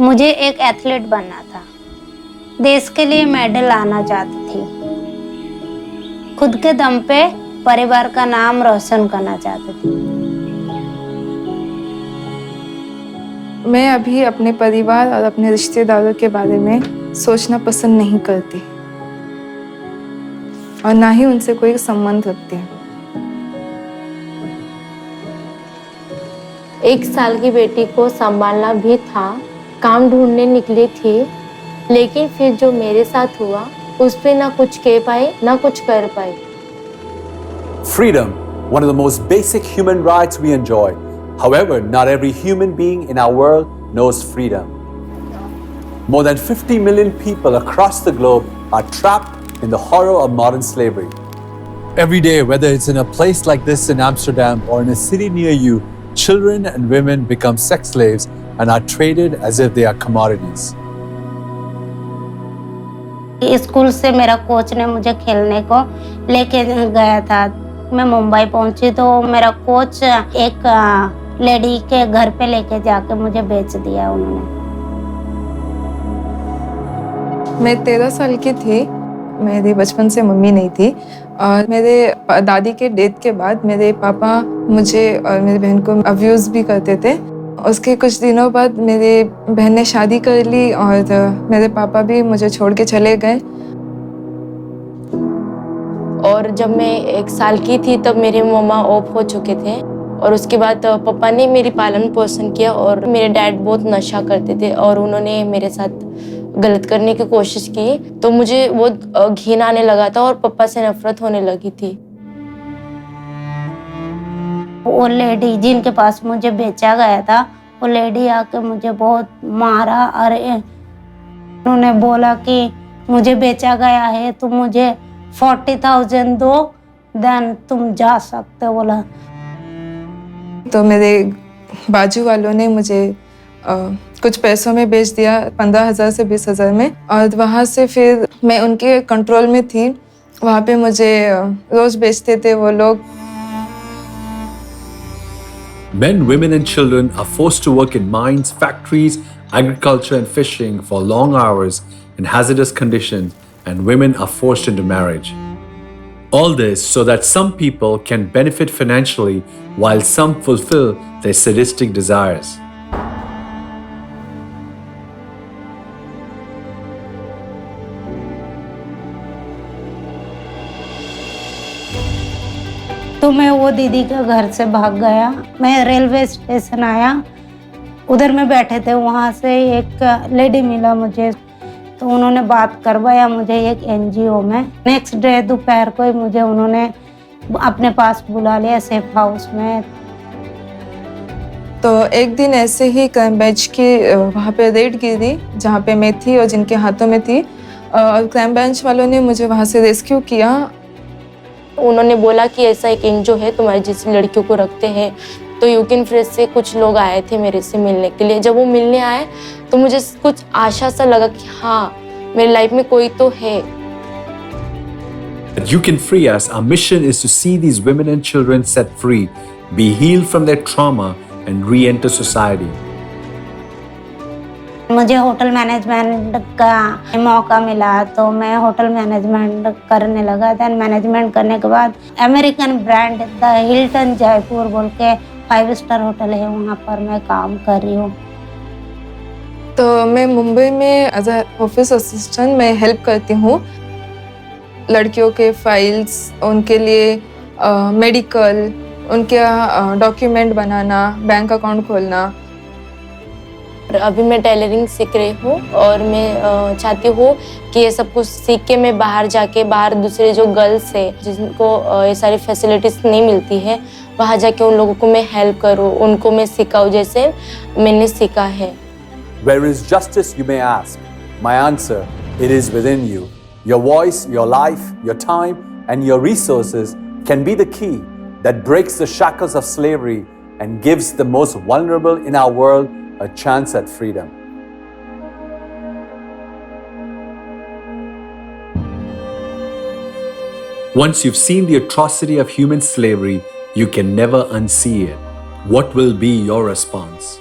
मुझे एक एथलीट बनना था, देश के लिए मेडल लाना चाहती थी, खुद के दम पे परिवार का नाम रोशन करना चाहती थी। मैं अभी अपने परिवार और अपने रिश्तेदारों के बारे में सोचना पसंद नहीं करती और ना ही उनसे कोई संबंध रखती हूँ। 1 साल की बेटी को संभालना भी था, काम ढूंढने निकली थी, लेकिन फिर जो मेरे साथ हुआ उस पे ना कुछ कह पाए ना कुछ कर पाए। Freedom, one of the most basic human rights we enjoy. However, not every human being in our world knows freedom. More than 50 million people across the globe are trapped in the horror of modern slavery. Every day, whether it's in a place like this in Amsterdam or in a city near you, children and women become sex slaves and are traded as if they are commodities. School से मेरा coach ने मुझे खेलने को लेके गया था। मैं मुंबई पहुंची तो मेरा कोच एक लेडी के घर पे लेके जाके मुझे बेच दिया उन्होंने। मैं 13 साल की थी, मेरी बचपन से मम्मी नहीं थी और मेरे दादी के डेथ के बाद मेरे पापा मुझे और मेरी बहन को अब्यूज़ भी करते थे। उसके कुछ दिनों बाद मेरी बहन ने शादी कर ली और मेरे पापा भी मुझे छोड़ के चले गए। और जब मैं 1 साल की थी तब मेरे मम्मा ऑफ हो चुके थे और उसके बाद पापा ने मेरी पालन पोषण किया और मेरे डैड बहुत नशा करते थे और उन्होंने मेरे साथ गलत करने की कोशिश की, तो मुझे बहुत घिन आने लगा था और पापा से नफरत होने लगी थी। वो लेडी जिनके पास मुझे बेचा गया था, वो लेडी आके मुझे बहुत मारा और उन्होंने बोला कि मुझे बेचा गया है, तुम मुझे 40,000 दो, देन तुम जा सकते हो बोला। तो मेरे बाजू वालों ने मुझे कुछ पैसों में बेच दिया, 15,000 से 20,000 में, और वहाँ से फिर मैं उनके कंट्रोल में थी। वहाँ पे मुझे रोज बेचते थे वो लोग। Men, women and children are forced to work in mines, factories, agriculture and fishing for long hours in hazardous conditions, and women are forced into marriage. All this so that some people can benefit financially while some fulfill their sadistic desires. तो मैं वो दीदी के घर से भाग गया। मैं रेलवे स्टेशन आया, उधर में बैठे थे, वहाँ से एक लेडी मिला मुझे, तो उन्होंने बात करवाया मुझे एक एनजीओ में। नेक्स्ट डे दोपहर को ही मुझे उन्होंने अपने पास बुला लिया सेफ हाउस में। तो एक दिन ऐसे ही क्राइम ब्रांच की वहाँ पे रेड गिरी जहाँ पे मैं थी और जिनके हाथों में थी, और क्राइम ब्रांच वालों ने मुझे वहाँ से रेस्क्यू किया। उन्होंने बोला कि ऐसा एक एनजीओ है, तुम्हारी जैसी लड़कियों को रखते हैं। तो यूकिन फ्रेश से कुछ लोग आए थे मेरे से मिलने के लिए। जब वो मिलने आए तो मुझे कुछ आशा सा लगा कि हाँ, मेरी लाइफ में कोई तो है। At You Can Free Us, our mission is to see these women and children set free, be healed from their trauma and re-enter society. मुझे होटल मैनेजमेंट का मौका मिला तो मैं होटल मैनेजमेंट करने लगा। देन मैनेजमेंट करने के बाद American brand the Hilton Jaipur बोल के 5 स्टार होटल है, वहाँ पर मैं काम कर रही हूँ। तो मैं मुंबई में एज अ ऑफिस असिस्टेंट मैं हेल्प करती हूँ। लड़कियों के फाइल्स, उनके लिए मेडिकल, उनके डॉक्यूमेंट बनाना, बैंक अकाउंट खोलना। अभी मैं टेलरिंग सीख रही हूँ और मैं चाहती हूँ कि ये सब कुछ सीख के मैं बाहर जाके, बाहर दूसरे जो गर्ल्स है जिनको ये सारी फैसिलिटीज नहीं मिलती है, वहाँ जाके उन लोगों को मैं हेल्प करूँ, उनको मैं सिखाऊँ जैसे मैंने सीखा है। Where is justice, you may ask? My answer, it is within you. Your voice, your life, your time, and your resources can be the key that breaks the shackles of slavery and gives the most vulnerable in our world a chance at freedom. Once you've seen the atrocity of human slavery, you can never unsee it. What will be your response?